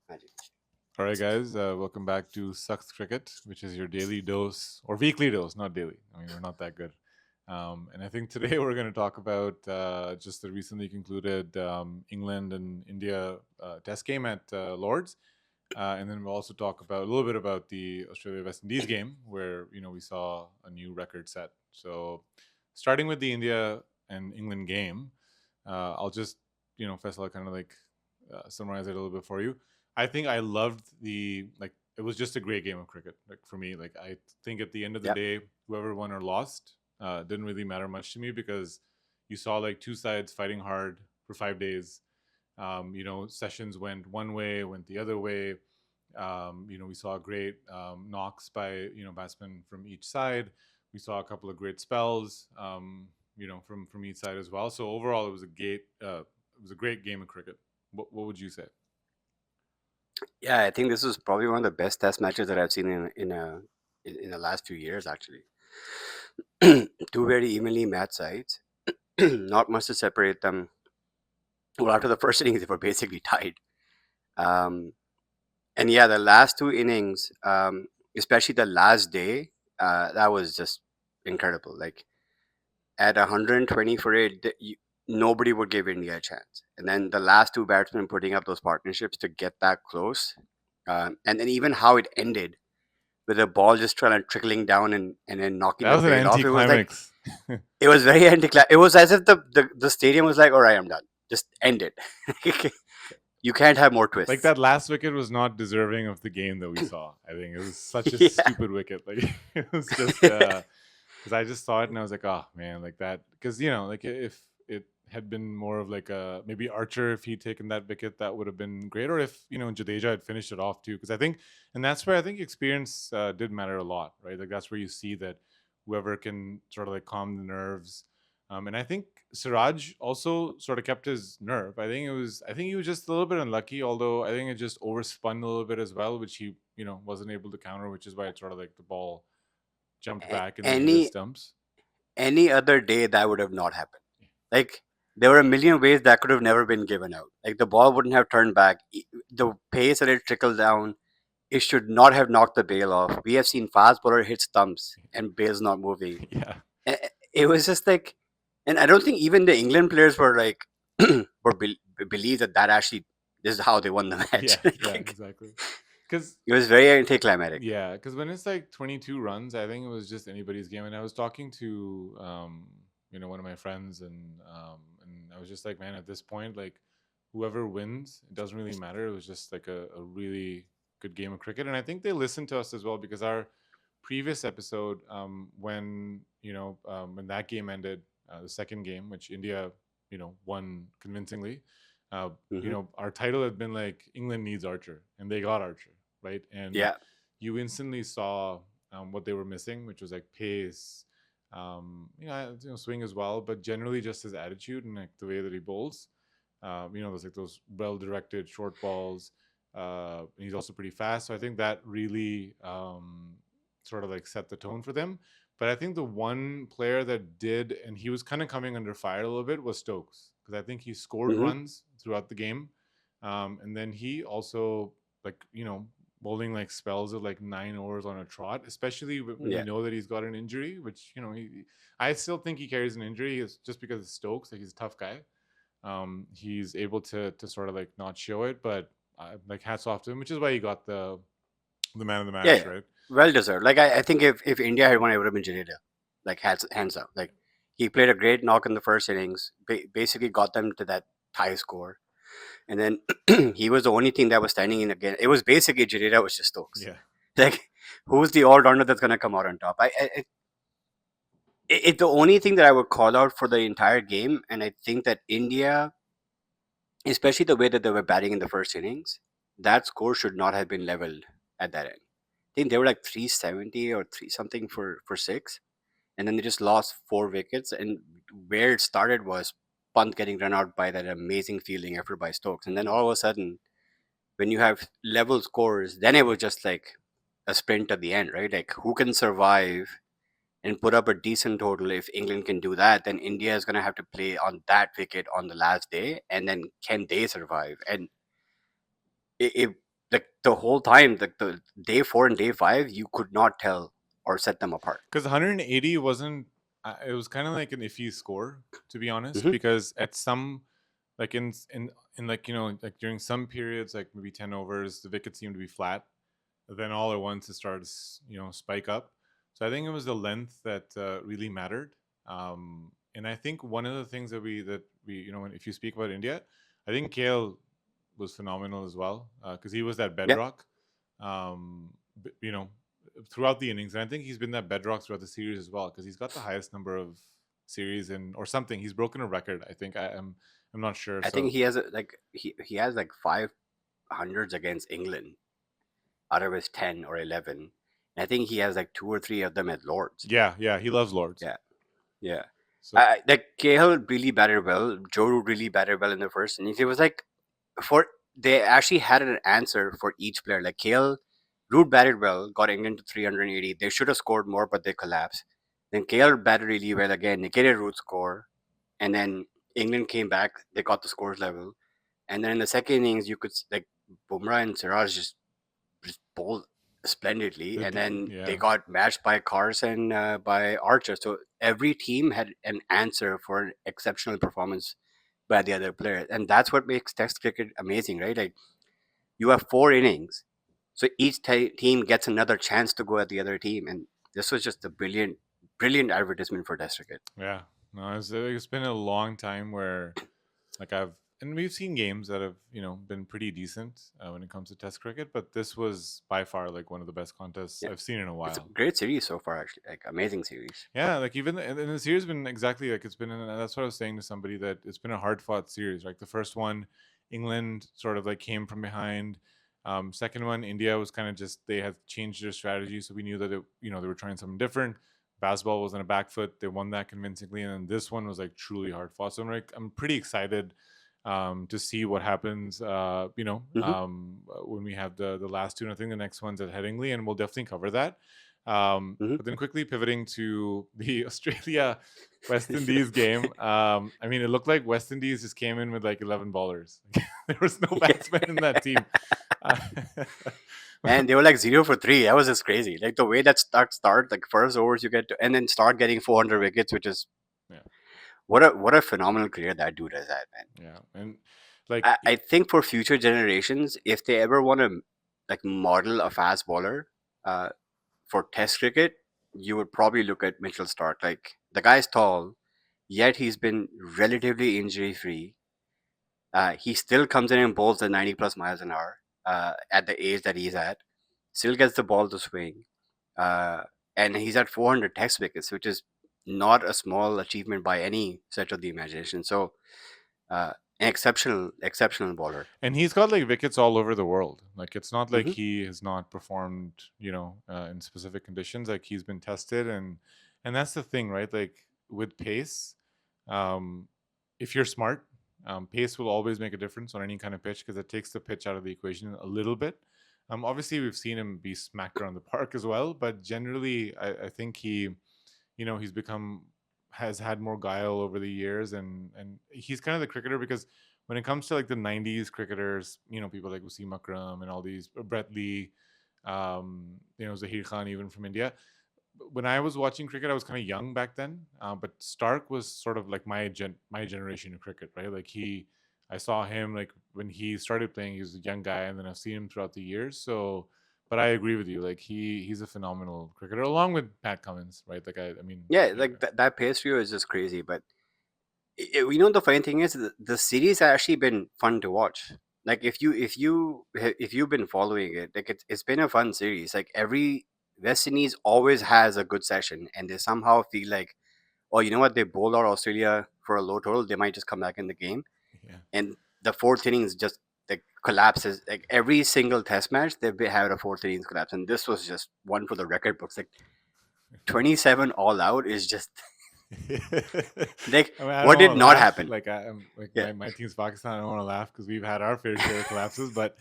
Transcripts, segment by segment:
Magic. All right, guys, welcome back to Sucks Cricket, which is your daily dose or weekly dose, not daily. I mean, we're not that good. And I think today we're going to talk about just the recently concluded England and India test game at Lords. And then we'll also talk about a little bit about the Australia West Indies game, where we saw a new record set. So, starting with the India and England game, I'll just Faisal, kind of summarize it a little bit for you. I think I loved the like. It was just a great game of cricket. Like for me, like I think at the end of the Yep. day, whoever won or lost didn't really matter much to me because you saw like two sides fighting hard for 5 days. Sessions went one way, went the other way. We saw great knocks by batsmen from each side. We saw a couple of great spells, from each side as well. So overall, it was a great game of cricket. What would you say? Yeah, I think this was probably one of the best test matches that I've seen in the last few years. Actually, two very evenly matched sides. Not much to separate them. Well, after the first innings, they were basically tied. Um, and yeah, the last two innings, especially the last day, that was just incredible. Like at 120 for it, nobody would give India a chance. And then the last two batsmen putting up those partnerships to get that close, and then even how it ended with the ball just trying to trickling down and then knocking That the was an bail off. It was like anticlimax. it was very anti. It was as if the stadium was like, "All right, I'm done. Just end it. You can't have more Like twists." that last wicket was not deserving of the game that we saw. I think it was such a Yeah. stupid wicket. Like it was just because I just saw it and I was like, oh man, like that. Because like if it had been more of like a maybe Archer, if he'd taken that wicket, that would have been great. Or if Jadeja had finished it off too. Because I think, and that's where I think experience did matter a lot, right? Like that's where you see that whoever can sort of like calm the nerves. And I think Siraj also sort of kept his nerve. I think he was just a little bit unlucky, although I think it just overspun a little bit as well, which he, wasn't able to counter, which is why it's sort of like the ball jumped back in the India any stumps. any other day that would have not happened. Like there were a million ways that could have never been given out. Like the ball wouldn't have turned back. The pace that it trickled down, it should not have knocked the bail off. We have seen fast bowler hit stumps and bails not moving. Yeah. It was just like, and I don't think even the England players were like, believe that actually this is how they won the match. Yeah, yeah, exactly. Because It was very anticlimactic. yeah, because when it's like 22 runs, I think it was just anybody's game. And I was talking to one of my friends, and I was just like, man, at this point, like whoever wins, it doesn't really matter. It was just like a really good game of cricket, and I think they listened to us as well because our previous episode, when that game ended, the second game, which India won convincingly. Hmm. Our title had been like England needs Archer, and they got Archer, right? And Yeah. you instantly saw what they were missing, which was like pace, swing as well, but generally just his attitude and like the way that he bowls. There's like those well-directed short balls. And he's also pretty fast, so I think that really sort of like set the tone for them. But I think the one player that did, and he was kind of coming under fire a little bit, was Stokes because I think he scored Hmm. runs throughout the game, and then he also like bowling like spells of like 9 overs on a trot, especially when we Yeah. know that he's got an injury, which I still think he carries an injury. It's just because it's Stokes, like he's a tough guy. He's able to sort of like not show it, but like hats off to him, which is why he got the man of the Yeah. match, Yeah. right? Well deserved. Like I think if India had won, it would have been Jadeja. Like hands up. Like he played a great knock in the first innings. Basically got them to that tie score. And then he was the only thing that was standing in again. It was basically Jadeja was just Stokes. Yeah. Like who's the all rounder that's gonna come out on top? It the only thing that I would call out for the entire game, and I think that India, especially the way that they were batting in the first innings, that score should not have been leveled at that end. I think they were like 370 or three something for six, and then they just lost four wickets. And where it started was Punt getting run out by that amazing fielding effort by Stokes, and then all of a sudden, when you have level scores, then it was just like a sprint at the end, right? Like who can survive and put up a decent total. If England can do that, then India is going to have to play on that wicket on the last day. And then can they survive? And it the whole time, the day 4 and day 5, you could not tell or set them apart. Because 180 wasn't. It was kind of like an iffy score, to be honest. Hmm. Because at some, like in like like during some periods, like maybe 10 overs, the wickets seemed to be flat. Then all at once it started spike up. So I think it was the length that really mattered. And I think one of the things that we if you speak about India, I think KL was phenomenal as well because he was that Yeah, bedrock. You know, throughout the innings, and I think he's been that bedrock throughout the series as well because he's got the highest number of series in or something. He's broken a record. I think I'm not sure. I think So he has he has like 500s against England out of his 10 or 11. And I think he has like 2 or 3 of them at Lords. yeah, he loves Lords. Yeah, yeah. So Like Cahill really batted well. Joe Root really batted well in the first innings. It was like for they actually had an answer for each player. Like Cahill, Root batted well, got England to 380. They should have scored more, but they collapsed. Then Cahill batted really well again, negated Root's score, and then England came back. They got the scores level, and then in the second innings, you could like Bumrah and Siraj just bowled splendidly, and then yeah. they got matched by Carson by Archer. So every team had an answer for an exceptional performance by the other player, and that's what makes Test cricket amazing, right? Like you have 4 innings, so each team gets another chance to go at the other team, and this was just a brilliant, brilliant advertisement for Test cricket. Yeah, no, it's been a long time where like and we've seen games that have been pretty decent when it comes to Test cricket, but this was by far like one of the best contests Yeah, I've seen in a it's a while. great series so far, actually. Like amazing series. Yeah, like even and the series has been exactly like it's been. That's what I was saying to somebody that it's been a hard fought series. Like the first one, England sort of like came from behind. Second one, India was kind of just they had changed their strategy, so we knew that they were trying something different. Basketball was on a back foot. They won that convincingly, and then this one was like truly hard fought. So I'm pretty excited to see what happens. Hmm. When we have the last two, and I think the next one's at Headingley, and we'll definitely cover that. Hmm. But then quickly pivoting to the Australia West Indies game. I mean, it looked like West Indies just came in with like 11 ballers. There was no batsman in that team. Uh, And they were like 0 for 3. That was just crazy. Like the way that start like first overs you get to, and then start getting 400 wickets, which is yeah, what a phenomenal career that dude has had, man. yeah, and like I think for future generations, if they ever want to like model a fast bowler uh, for Test cricket, you would probably look at Mitchell Stark. Like the guy's tall, yet he's been relatively injury free. He still comes in and bowls at 90 plus miles an hour at the age that he's at. Still gets the ball to swing, uh, and he's at 400 Test wickets, which is not a small achievement by any stretch of the imagination. So, an exceptional bowler. and he's got like wickets all over the world. Like it's not like Hmm. he has not performed, in specific conditions. Like he's been tested, and that's the thing, right? Like with pace, um, if you're smart, pace will always make a difference on any kind of pitch because it takes the pitch out of the equation a little bit. Obviously, we've seen him be smacked around the park as well, but generally, I think he's become has had more guile over the years, and he's kind of the cricketer because when it comes to like the 90s cricketers, people like Wasim Akram and all these Brett Lee, Zahir Khan even from India. When I was watching cricket, I was kind of young back then, but Stark was sort of like my generation of cricket, right? Like I saw him like when he started playing. He was a young guy, and then I've seen him throughout the years. So, but I agree with you. Like he's a phenomenal cricketer, along with Pat Cummins, right? Like I mean, Yeah, like that pace trio is just crazy. But the funny thing is, the series has actually been fun to watch. Like if you've been following it, like it's been a fun series. Like every West Indies always has a good session, and they somehow feel like, oh, you know what, they bowled out Australia for a low total, they might just come back in the game. yeah. And the fourth innings just like collapses. Like every single Test match, they've had a fourth innings collapse, and this was just one for the record books. Like 27 all out is just like I mean, I what don't did want to not laugh. happen. Like I'm like Yeah. my team's Pakistan. I don't want to laugh because we've had our fair share of collapses, but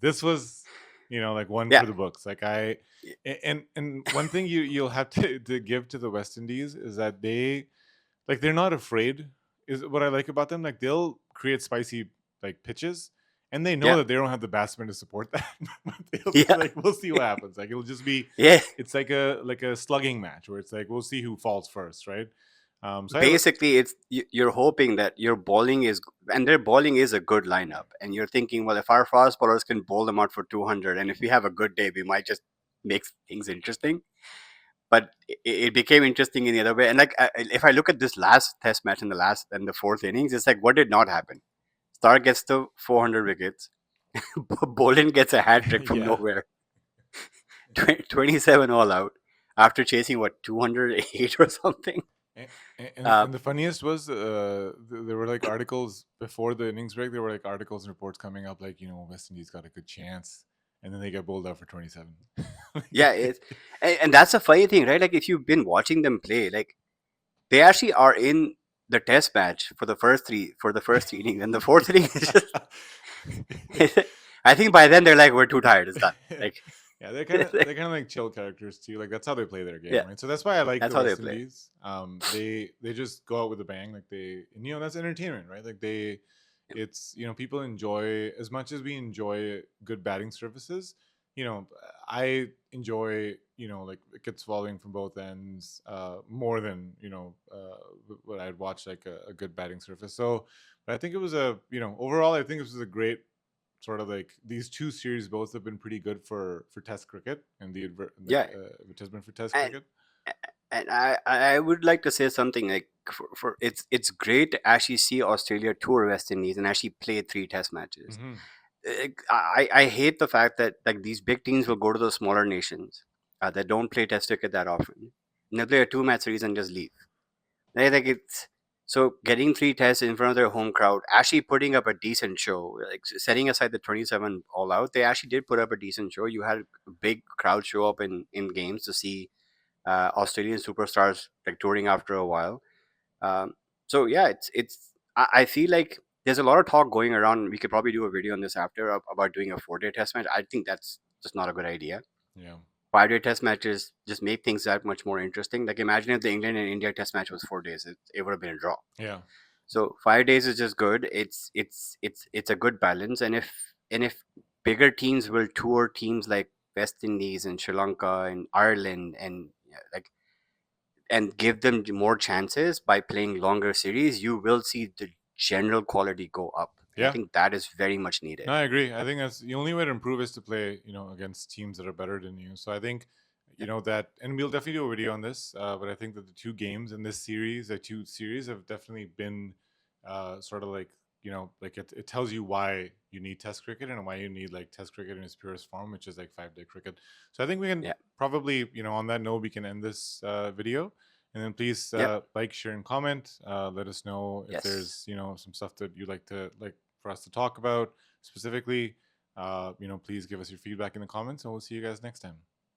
this was, like one Yeah. for the books. Like and one thing you'll have to give to the West Indies is that they're not afraid. Is what I like about them. Like they'll create spicy like pitches, and they know Yeah. that they don't have the batsmen to support that. But they'll be Yeah. like, we'll see what happens. Like it'll just be, Yeah. it's like a slugging match where it's like we'll see who falls first, right? So Basically, you're hoping that your bowling is, and their bowling is a good lineup, and you're thinking, well, if our fast bowlers can bowl them out for 200, and if we have a good day, we might just make things interesting. But it became interesting in the other way. And like, if I look at this last Test match in the fourth innings, it's like, what did not happen? Stark gets the 400 wickets. Bolin gets a hat trick from yeah. nowhere. 27 all out after chasing what 208 or something. And, Uh, and the funniest was there were like articles before the innings break. There were like articles and reports coming up like, West Indies got a good chance, and then they get bowled out for 27. yeah, and that's a funny thing, right? Like if you've been watching them play, like they actually are in the Test match for the first three innings, and the fourth inning is just. I think by then they're like, we're too tired. It's done. Like, Yeah, they're kind of like chill characters too. Like that's how they play their game, yeah, right? So that's why I like that's the how they West play. Indies. They just go out with a bang. Like and, that's entertainment, right? Like it's people enjoy as much as we enjoy good batting surfaces. You know, I enjoy like wickets falling from both ends more than what I'd watch like a good batting surface. So, but I think it was overall I think this was a great sort of like these two series both have been pretty good for Test cricket and Yeah, advertisement for Test and cricket. and I would like to say something like for it's great to actually see Australia tour West Indies and actually play three Test matches. Mm-hmm. I hate the fact that like these big teams will go to the smaller nations that don't play Test cricket that often. And they play a two-match series and just leave. Like it's so getting three tests in front of their home crowd, actually putting up a decent show. Like setting aside the 27 all out, they actually did put up a decent show. You had a big crowd show up in games to see Australian superstars like touring after a while. So yeah, I feel like there's a lot of talk going around. We could probably do a video on this after about doing a 4-day test match. I think that's just not a good idea. Yeah. 5-day test matches just make things that much more interesting. Like imagine if the England and India test match was 4 days, it would have been a draw. Yeah. So 5 days is just good. It's a good balance, and if bigger teams will tour teams like West Indies and Sri Lanka and Ireland and yeah, like and give them more chances by playing longer series, you will see the general quality go up. And I Yeah. think that is very much No, needed. I agree. I think that's the only way to improve is to play, against teams that are better than you. So I think, Yeah, that, and we'll definitely do a video on this. But I think that the two games in this series, the two series, have definitely been sort of like, like it tells you why you need Test cricket and why you need like Test cricket in its purest form, which is like 5-day cricket. So I think we can yeah, probably, on that note, we can end this video. And then please yeah, like, share, and comment. Let us know if yes. there's some stuff that you'd like to for us to talk about specifically. Please give us your feedback in the comments, and we'll see you guys next time.